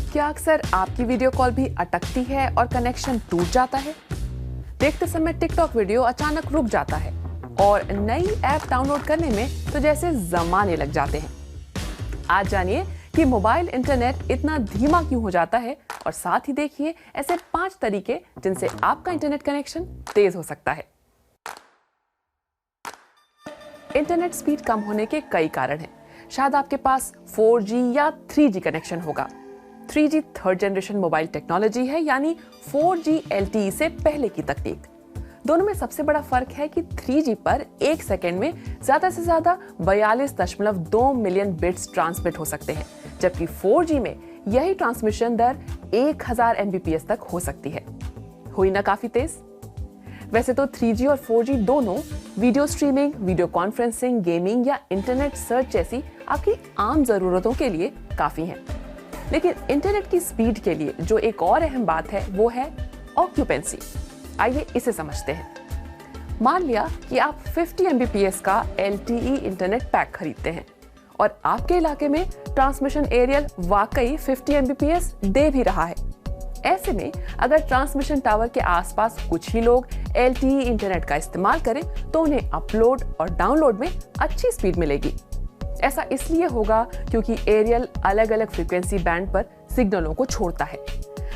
क्या अक्सर आपकी वीडियो कॉल भी अटकती है और कनेक्शन टूट जाता है? देखते समय टिकटॉक वीडियो अचानक रुक जाता है और नई ऐप डाउनलोड करने में तो जैसे जमाने लग जाते हैं। आज जानिए कि मोबाइल इंटरनेट इतना धीमा क्यों हो जाता है और साथ ही देखिए ऐसे 5 तरीके जिनसे आपका इंटरनेट कनेक्शन तेज हो सकता है। इंटरनेट स्पीड कम होने के कई कारण हैं। शायद आपके पास 4G या 3G कनेक्शन होगा। 3G third generation mobile technology है, यानी 4G LTE से पहले की तकनीक। दोनों में सबसे बड़ा फर्क है कि 3G पर 1 सेकेंड में ज्यादा से ज्यादा 42.2 मिलियन बिट्स ट्रांसमिट हो सकते हैं, जबकि 4G में यही ट्रांसमिशन दर 1000 Mbps तक हो सकती है। हुई ना काफी तेज? वैसे तो 3G और 4G दोनों video streaming, video conferencing, gaming या इंटरनेट सर्च जैसी आपकी आम जरूरतों के लिए काफी हैं। लेकिन इंटरनेट की स्पीड के लिए जो एक और अहम बात है वो है ऑक्यूपेंसी। आइए इसे समझते हैं। मान लिया कि आप 50 Mbps का LTE इंटरनेट पैक खरीदते हैं और आपके इलाके में ट्रांसमिशन एरियल वाकई 50 Mbps दे भी रहा है। ऐसे में अगर ट्रांसमिशन टावर के आसपास कुछ ही लोग LTE इंटरनेट का इस्तेमाल करें तो उन्हें अपलोड और डाउनलोड में अच्छी स्पीड मिलेगी। ऐसा इसलिए होगा क्योंकि एरियल अलग अलग फ्रीक्वेंसी बैंड पर सिग्नलों को छोड़ता है।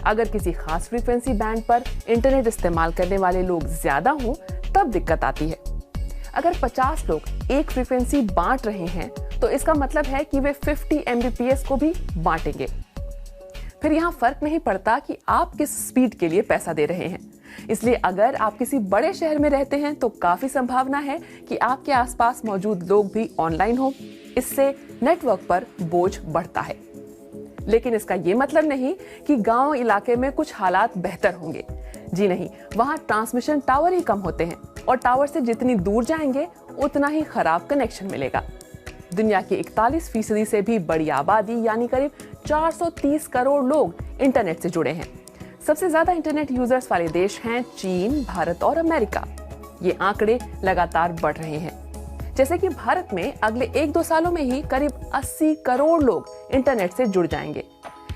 अगर किसी खास फ्रीक्वेंसी बैंड पर इंटरनेट इस्तेमाल करने वाले लोग ज्यादा हों तब दिक्कत आती है। अगर 50 लोग एक फ्रीक्वेंसी बांट रहे हैं तो इसका मतलब है कि वे 50 Mbps को भी बांटेंगे। फिर यहाँ फर्क नहीं पड़ता कि आप किस स्पीड के लिए पैसा दे रहे हैं। इसलिए अगर आप किसी बड़े शहर में रहते हैं तो काफी संभावना है कि आपके आसपास मौजूद लोग भी ऑनलाइन हो। इससे नेटवर्क पर बोझ बढ़ता है। लेकिन इसका ये मतलब नहीं कि गांव इलाके में कुछ हालात बेहतर होंगे। जी नहीं, वहां ट्रांसमिशन टावर ही कम होते हैं और टावर से जितनी दूर जाएंगे उतना ही खराब कनेक्शन मिलेगा। दुनिया की 41% से भी बड़ी आबादी यानी करीब 430 करोड़ लोग इंटरनेट से जुड़े हैं। सबसे ज्यादा इंटरनेट यूजर्स वाले देश हैं चीन, भारत और अमेरिका। ये आंकड़े लगातार बढ़ रहे हैं। जैसे कि भारत में अगले 1-2 सालों में ही करीब 80 करोड़ लोग इंटरनेट से जुड़ जाएंगे।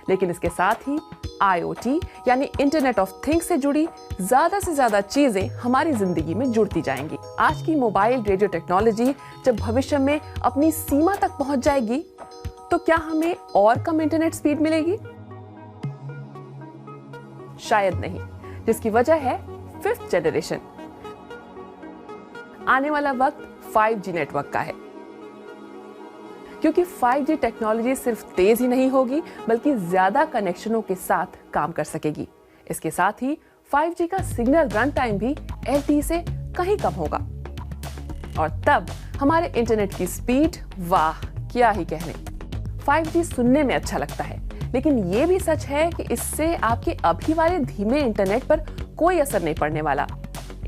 लेकिन इसके साथ ही IoT यानी इंटरनेट ऑफ थिंग्स से जुड़ी ज्यादा से ज्यादा चीजें हमारी जिंदगी में जुड़ती जाएंगी। आज की मोबाइल रेडियो टेक्नोलॉजी जब भविष्य में अपनी सीमा तक पहुंच जाएगी तो क्या हमें और कम इंटरनेट स्पीड मिलेगी? शायद नहीं, जिसकी वजह है 5th जनरेशन। आने वाला वक्त 5G नेटवर्क का है, क्योंकि 5G टेक्नोलॉजी सिर्फ तेज ही नहीं होगी बल्कि ज्यादा कनेक्शनों के साथ काम कर सकेगी। इसके साथ ही 5G का सिग्नल रन टाइम भी LTE से कहीं कम होगा और तब हमारे इंटरनेट की स्पीड, वाह क्या ही कहने। 5G सुनने में अच्छा लगता है, लेकिन ये भी सच है कि इससे आपके अभी वाले धीमे इंटरनेट पर कोई असर नहीं पड़ने वाला।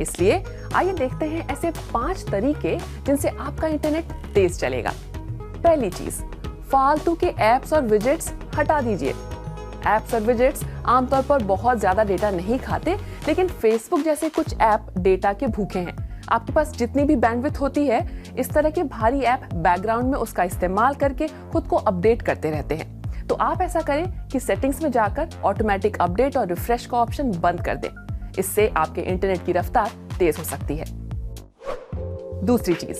इसलिए आइए देखते हैं ऐसे 5 तरीके जिनसे आपका इंटरनेट तेज चलेगा। पहली चीज, फालतू के एप्स और विजेट्स हटा दीजिए। एप्स और विजेट्स आमतौर पर बहुत ज्यादा डेटा नहीं खाते, लेकिन फेसबुक जैसे कुछ ऐप डेटा के भूखे हैं। आपके पास जितनी भी बैंडविड्थ होती है, इस तरह के भारी ऐप बैकग्राउंड में उसका इस्तेमाल करके खुद को अपडेट करते रहते हैं। तो आप ऐसा करें कि सेटिंग्स में जाकर ऑटोमेटिक अपडेट और रिफ्रेश का ऑप्शन बंद कर दें। इससे आपके इंटरनेट की रफ्तार तेज हो सकती है। दूसरी चीज,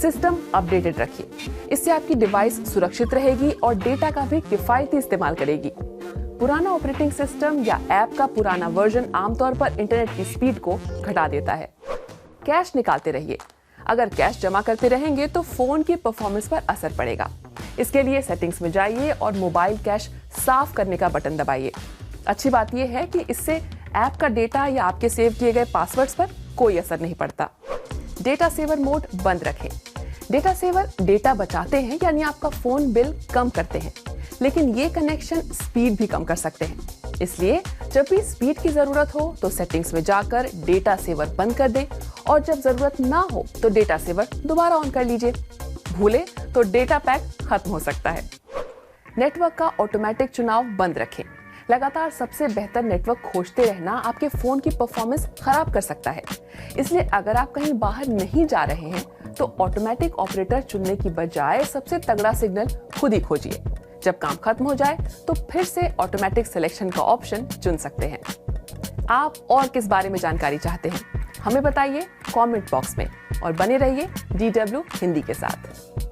सिस्टम अपडेटेड रखिए। इससे आपकी डिवाइस सुरक्षित रहेगी और डेटा का भी किफायती इस्तेमाल करेगी। पुराना ऑपरेटिंग सिस्टम या ऐप का पुराना वर्जन आमतौर पर इंटरनेट की स्पीड को घटा देता है। कैश निकालते रहिए। अगर कैश जमा करते रहेंगे तो फोन की परफॉर्मेंस पर असर पड़ेगा। इसके लिए सेटिंग्स में जाइए और मोबाइल कैश साफ करने का बटन दबाइए। अच्छी बात यह है कि इससे ऐप का डेटा या आपके सेव किए गए पासवर्ड्स पर कोई असर नहीं पड़ता। डेटा सेवर मोड बंद रखें। डेटा सेवर डेटा बचाते हैं, यानी आपका फोन बिल कम करते हैं, लेकिन ये कनेक्शन स्पीड भी कम कर सकते हैं। इसलिए जब भी स्पीड की जरूरत हो तो सेटिंग्स में जाकर डेटा सेवर बंद कर दें और जब जरूरत ना हो तो डेटा सेवर दोबारा ऑन कर लीजिए। भूले तो डेटा पैक खत्म हो सकता है। नेटवर्क का ऑटोमेटिक चुनाव बंद रखें। लगातार सबसे बेहतर नेटवर्क खोजते रहना आपके फोन की परफॉर्मेंस खराब कर सकता है। इसलिए अगर आप कहीं बाहर नहीं जा रहे हैं तो ऑटोमेटिक ऑपरेटर चुनने की बजाय सबसे तगड़ा सिग्नल खुद ही खोजिए। जब काम खत्म हो जाए तो फिर से ऑटोमेटिक सिलेक्शन का ऑप्शन चुन सकते हैं। आप और किस बारे में जानकारी चाहते हैं, हमें बताइए कमेंट बॉक्स में और बने रहिए DW हिंदी के साथ।